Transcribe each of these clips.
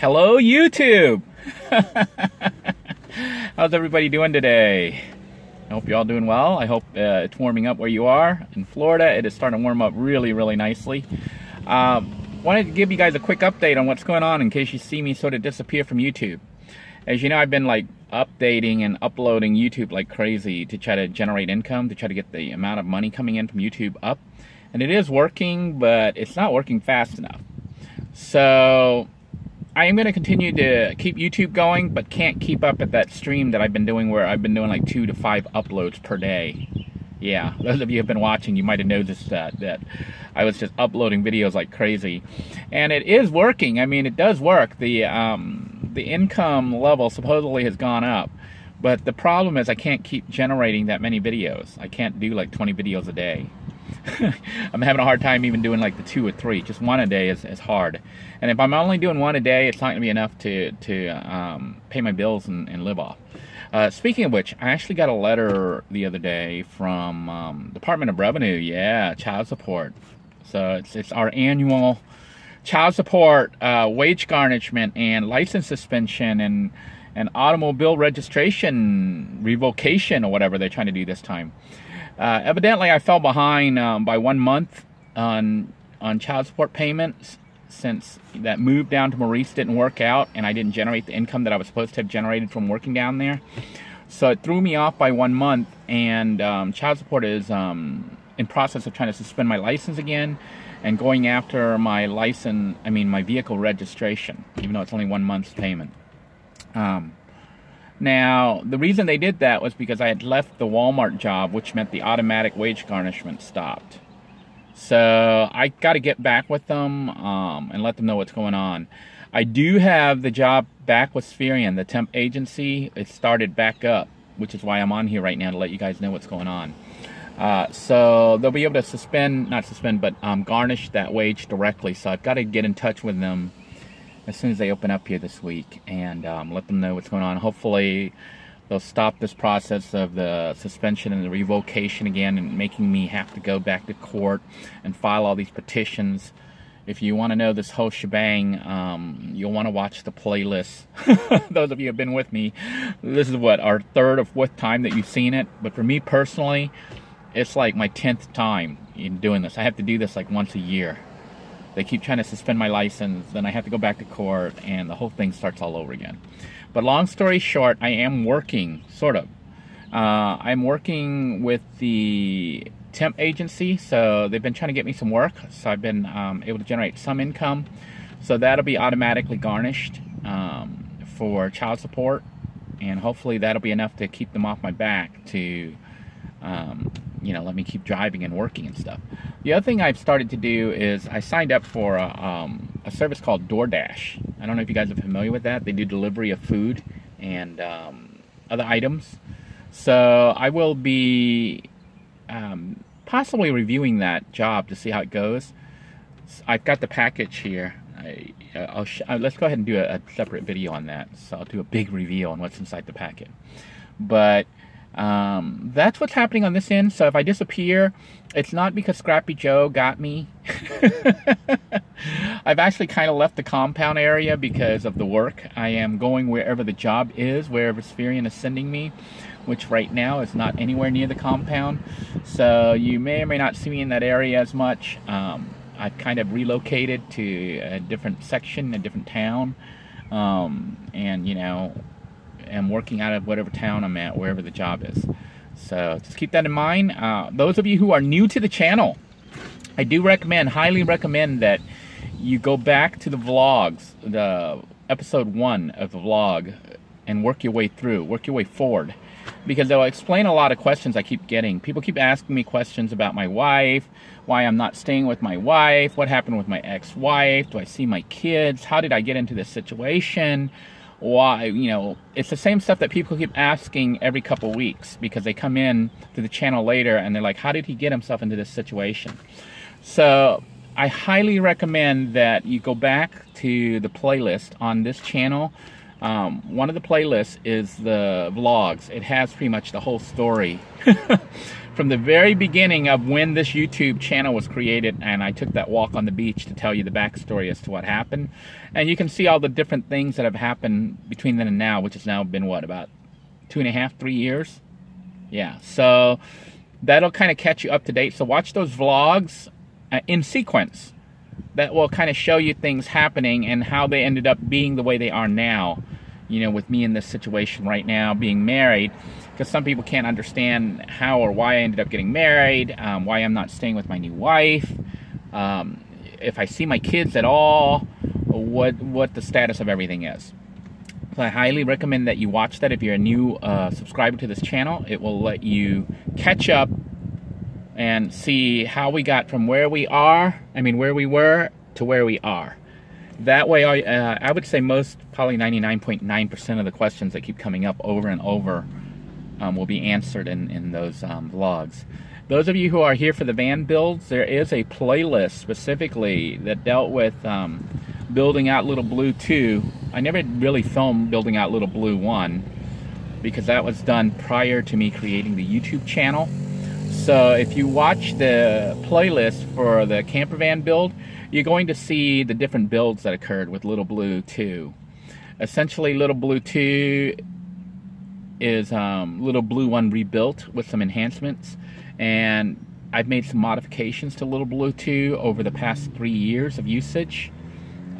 Hello, YouTube! How's everybody doing today? I hope you're all doing well. I hope it's warming up where you are. In Florida, it is starting to warm up really, really nicely. Wanted to give you guys a quick update on what's going on in case you see me sort of disappear from YouTube. As you know, I've been like updating and uploading YouTube like crazy to try to generate income, to try to get the amount of money coming in from YouTube up. And it is working, but it's not working fast enough. So I am going to continue to keep YouTube going, but can't keep up at that stream that I've been doing where I've been doing like 2 to 5 uploads per day. Yeah, those of you who have been watching, you might have noticed that I was just uploading videos like crazy. And it is working. I mean, it does work. The income level supposedly has gone up. But the problem is I can't keep generating that many videos. I can't do like 20 videos a day. I'm having a hard time even doing like the 2 or 3. Just one a day is hard. And if I'm only doing one a day, it's not going to be enough to pay my bills and live off. Speaking of which, I actually got a letter the other day from Department of Revenue. Yeah, child support. So it's our annual child support, wage garnishment, and license suspension, and automobile registration revocation, or whatever they're trying to do this time. Evidently, I fell behind by 1 month on child support payments since that move down to Maurice didn't work out and I didn't generate the income that I was supposed to have generated from working down there. So it threw me off by 1 month, and child support is in process of trying to suspend my license again and going after my my vehicle registration, even though it's only 1 month's payment. Now, the reason they did that was because I had left the Walmart job, which meant the automatic wage garnishment stopped. So I got to get back with them and let them know what's going on. I do have the job back with Spherian, the temp agency. It started back up, which is why I'm on here right now to let you guys know what's going on. So they'll be able to garnish that wage directly. So I've got to get in touch with them as soon as they open up here this week and let them know what's going on. Hopefully they'll stop this process of the suspension and the revocation again and making me have to go back to court and file all these petitions. If you want to know this whole shebang, you'll want to watch the playlist. Those of you who have been with me, this is what, our 3rd or 4th time that you've seen it. But for me personally, it's like my 10th time in doing this. I have to do this like once a year. They keep trying to suspend my license, then I have to go back to court, and the whole thing starts all over again. But long story short, I am working, sort of. I'm working with the temp agency, so they've been trying to get me some work. So I've been able to generate some income. So that'll be automatically garnished for child support, and hopefully that'll be enough to keep them off my back to let me keep driving and working and stuff. The other thing I've started to do is I signed up for a service called DoorDash. I don't know if you guys are familiar with that. They do delivery of food and other items. So I will be possibly reviewing that job to see how it goes. I've got the package here. Let's go ahead and do a separate video on that. So I'll do a big review on what's inside the packet. But that's what's happening on this end. So if I disappear, it's not because Scrappy Joe got me. I've actually kind of left the compound area because of the work. I am going wherever the job is, wherever Spherian is sending me, which right now is not anywhere near the compound. So you may or may not see me in that area as much. I've kind of relocated to a different section, a different town, and am working out of whatever town I'm at, wherever the job is. So just keep that in mind. Those of you who are new to the channel, I do highly recommend that you go back to the vlogs, the episode 1 of the vlog, and work your way forward. Because they'll explain a lot of questions I keep getting. People keep asking me questions about my wife, why I'm not staying with my wife, what happened with my ex-wife, do I see my kids, how did I get into this situation? Why, it's the same stuff that people keep asking every couple weeks because they come in to the channel later and they're like, how did he get himself into this situation? So I highly recommend that you go back to the playlist on this channel One of the playlists is the vlogs. It has pretty much the whole story from the very beginning of when this YouTube channel was created, and I took that walk on the beach to tell you the backstory as to what happened. And you can see all the different things that have happened between then and now, which has now been, what, about 2.5, 3 years? Yeah, so that'll kind of catch you up to date. So watch those vlogs in sequence. That will kind of show you things happening and how they ended up being the way they are now. You know, with me in this situation right now, being married, because some people can't understand how or why I ended up getting married, why I'm not staying with my new wife, if I see my kids at all, what the status of everything is. So I highly recommend that you watch that if you're a new subscriber to this channel. It will let you catch up and see how we got from where we were to where we are. That way, I would say probably 99.9% of the questions that keep coming up over and over will be answered in those vlogs. Those of you who are here for the van builds, there is a playlist specifically that dealt with building out Little Blue 2. I never really filmed building out Little Blue 1 because that was done prior to me creating the YouTube channel. So if you watch the playlist for the camper van build, you're going to see the different builds that occurred with Little Blue 2. Essentially, Little Blue 2 is Little Blue 1 rebuilt with some enhancements, and I've made some modifications to Little Blue 2 over the past 3 years of usage.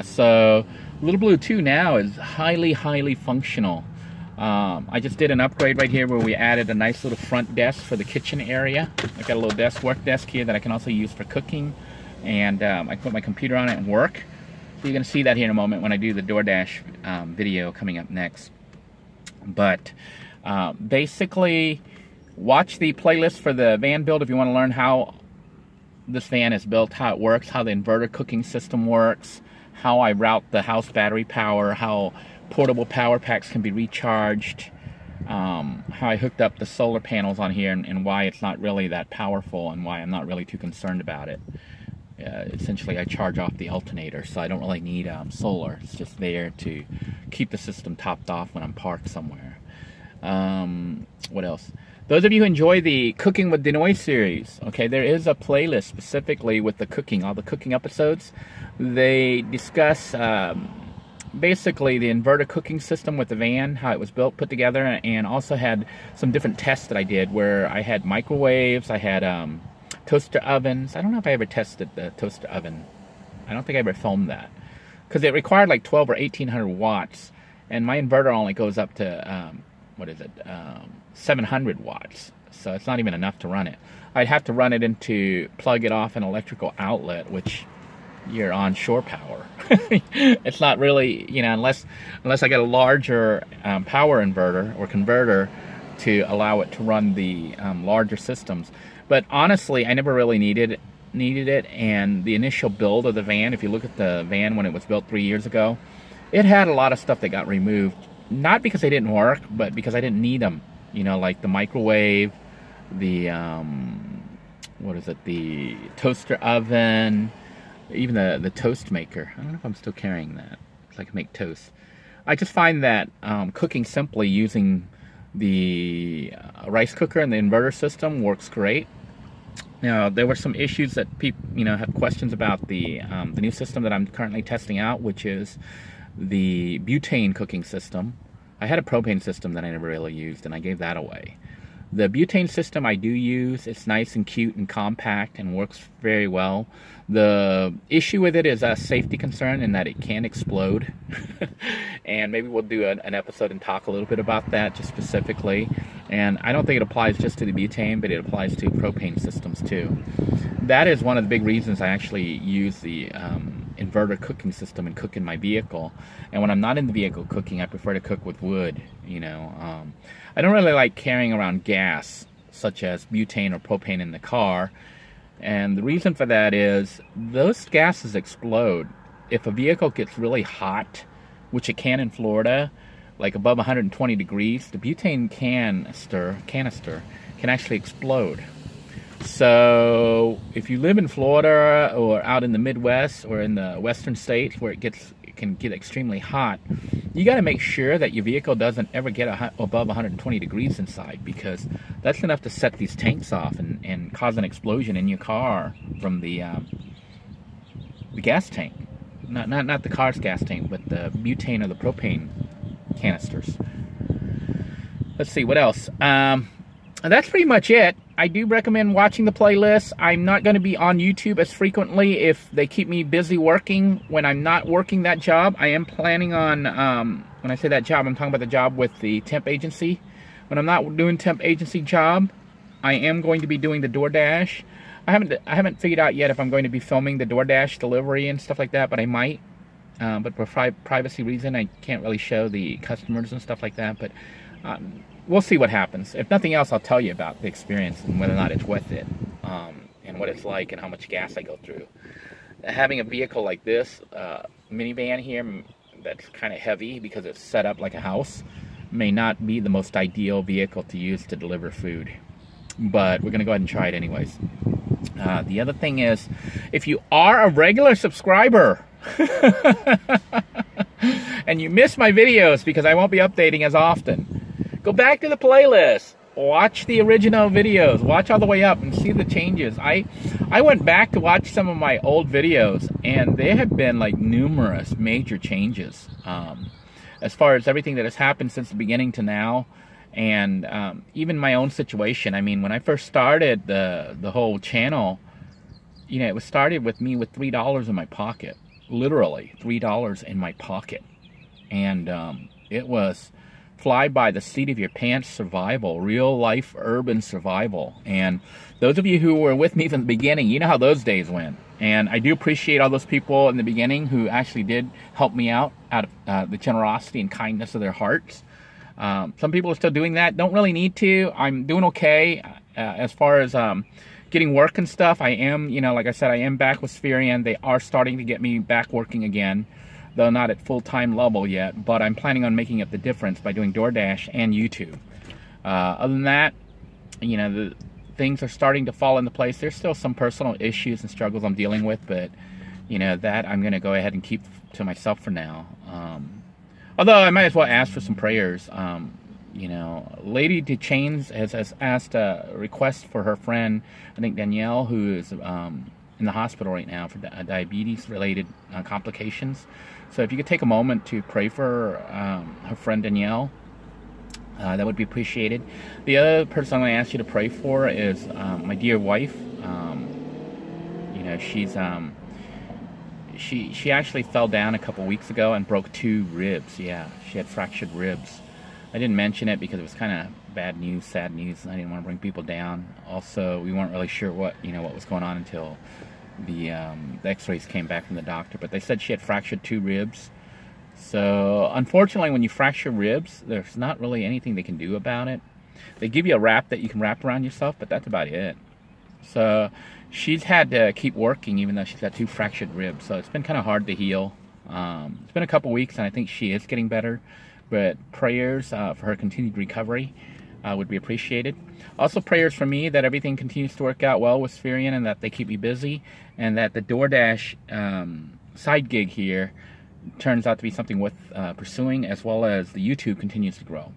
So Little Blue 2 now is highly functional. I just did an upgrade right here where we added a nice little front desk for the kitchen area. I've got a little work desk here that I can also use for cooking, and I put my computer on it and work. So you're going to see that here in a moment when I do the DoorDash video coming up next. But basically, watch the playlist for the van build if you want to learn how this van is built, how it works, how the inverter cooking system works, how I route the house battery power, how portable power packs can be recharged, how I hooked up the solar panels on here, and why it's not really that powerful and why I'm not really too concerned about it. Essentially, I charge off the alternator, so I don't really need solar. It's just there to keep the system topped off when I'm parked somewhere. What else? Those of you who enjoy the Cooking with Denoy series, okay, there is a playlist specifically with the cooking, all the cooking episodes. They discuss basically the inverter cooking system with the van, how it was built, put together, and also had some different tests that I did where I had microwaves, I had toaster ovens. I don't know if I ever tested the toaster oven. I don't think I ever filmed that because it required like 12 or 1800 watts, and my inverter only goes up to 700 watts, so it's not even enough to run it. I'd have to run it plug it off an electrical outlet, which you're on shore power. It's not really, you know, unless I get a larger power inverter or converter to allow it to run the larger systems. But honestly, I never really needed it. And the initial build of the van, if you look at the van when it was built 3 years ago, it had a lot of stuff that got removed. Not because they didn't work, but because I didn't need them. You know, like the microwave, the the toaster oven, even the toast maker. I don't know if I'm still carrying that, because I can make toast. I just find that cooking simply using the rice cooker and the inverter system works great. Now, there were some issues that people, you know, have questions about the new system that I'm currently testing out, which is the butane cooking system. I had a propane system that I never really used, and I gave that away. The butane system I do use. It's nice and cute and compact and works very well. The issue with it is a safety concern in that it can explode. And maybe we'll do an episode and talk a little bit about that just specifically. And I don't think it applies just to the butane, but it applies to propane systems too. That is one of the big reasons I actually use the inverter cooking system and cook in my vehicle. And when I'm not in the vehicle cooking, I prefer to cook with wood. You know, I don't really like carrying around gas such as butane or propane in the car, and the reason for that is those gases explode. If a vehicle gets really hot, which it can in Florida, like above 120 degrees, the butane canister can actually explode. So if you live in Florida or out in the Midwest or in the western states where it can get extremely hot, you got to make sure that your vehicle doesn't ever get above 120 degrees inside, because that's enough to set these tanks off and cause an explosion in your car from the gas tank. Not the car's gas tank, but the butane or the propane canisters. Let's see, what else? That's pretty much it. I do recommend watching the playlist. I'm not going to be on YouTube as frequently if they keep me busy working when I'm not working that job. I am planning on, when I say that job, I'm talking about the job with the temp agency. When I'm not doing temp agency job, I am going to be doing the DoorDash. I haven't figured out yet if I'm going to be filming the DoorDash delivery and stuff like that, but I might. But for privacy reason, I can't really show the customers and stuff like that. But we'll see what happens. If nothing else, I'll tell you about the experience and whether or not it's worth it, and what it's like and how much gas I go through. Having a vehicle like this, minivan here, that's kind of heavy because it's set up like a house, may not be the most ideal vehicle to use to deliver food. But we're going to go ahead and try it anyways. The other thing is, if you are a regular subscriber and you miss my videos because I won't be updating as often, go back to the playlist, watch the original videos, watch all the way up and see the changes. I went back to watch some of my old videos, and there have been like numerous major changes as far as everything that has happened since the beginning to now. And even my own situation. I mean, when I first started the whole channel, you know, it was started with me with $3 in my pocket, literally $3 in my pocket, and it was fly by the seat of your pants survival, real life urban survival. And those of you who were with me from the beginning, you know how those days went. And I do appreciate all those people in the beginning who actually did help me out of the generosity and kindness of their hearts. Some people are still doing that. Don't really need to. I'm doing okay as far as getting work and stuff. I am, you know, like I said, I am back with Spherian. They are starting to get me back working again, though not at full-time level yet. But I'm planning on making up the difference by doing DoorDash and YouTube. Other than that, you know, the things are starting to fall into place. There's still some personal issues and struggles I'm dealing with, but, you know, that I'm going to go ahead and keep to myself for now. Although I might as well ask for some prayers. You know, Lady DeChains has asked a request for her friend, I think Danielle, who is in the hospital right now for diabetes-related complications. So if you could take a moment to pray for her friend Danielle, that would be appreciated. The other person I'm going to ask you to pray for is my dear wife. You know, she's... She actually fell down a couple weeks ago and broke 2 ribs. Yeah, she had fractured ribs. I didn't mention it because it was kind of bad news, sad news, and I didn't want to bring people down. Also, we weren't really sure what was going on until the x-rays came back from the doctor. But they said she had fractured 2 ribs. So, unfortunately, when you fracture ribs, there's not really anything they can do about it. They give you a wrap that you can wrap around yourself, but that's about it. So she's had to keep working even though she's got 2 fractured ribs. So it's been kind of hard to heal. It's been a couple weeks, and I think she is getting better. But prayers for her continued recovery would be appreciated. Also prayers for me that everything continues to work out well with Spherian, and that they keep me busy, and that the DoorDash side gig here turns out to be something worth pursuing, as well as the YouTube continues to grow.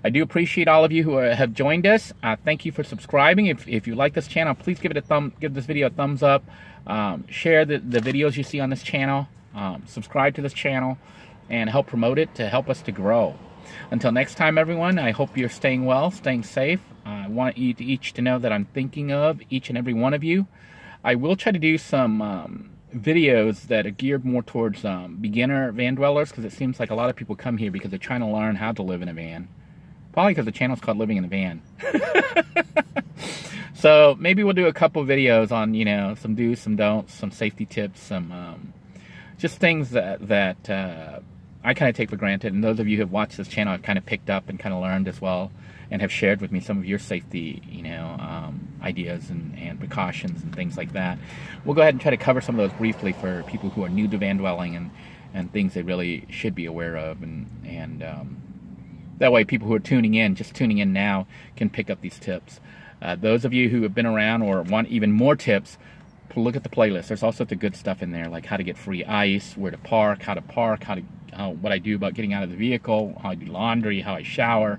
I do appreciate all of you who have joined us. Thank you for subscribing. If you like this channel, please give this video a thumbs up. Share the videos you see on this channel. Subscribe to this channel and help promote it to help us to grow. Until next time, everyone, I hope you're staying well, staying safe. I want you each to know that I'm thinking of each and every one of you. I will try to do some videos that are geared more towards beginner van dwellers, because it seems like a lot of people come here because they're trying to learn how to live in a van. Probably because the channel's called Living in a Van. So maybe we'll do a couple videos on, you know, some do's, some don'ts, some safety tips, some just things that I kind of take for granted. And those of you who have watched this channel have kind of picked up and kind of learned as well, and have shared with me some of your safety, you know, ideas and precautions and things like that. We'll go ahead and try to cover some of those briefly for people who are new to van dwelling, and things they really should be aware of, and that way people who are tuning in, just tuning in now, can pick up these tips. Those of you who have been around or want even more tips, look at the playlist. There's all sorts of good stuff in there, like how to get free ice, where to park, what I do about getting out of the vehicle, how I do laundry, how I shower,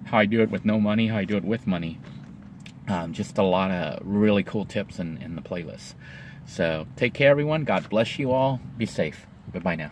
how I do it with no money, how I do it with money. Just a lot of really cool tips in the playlist. So take care, everyone. God bless you all. Be safe. Bye-bye now.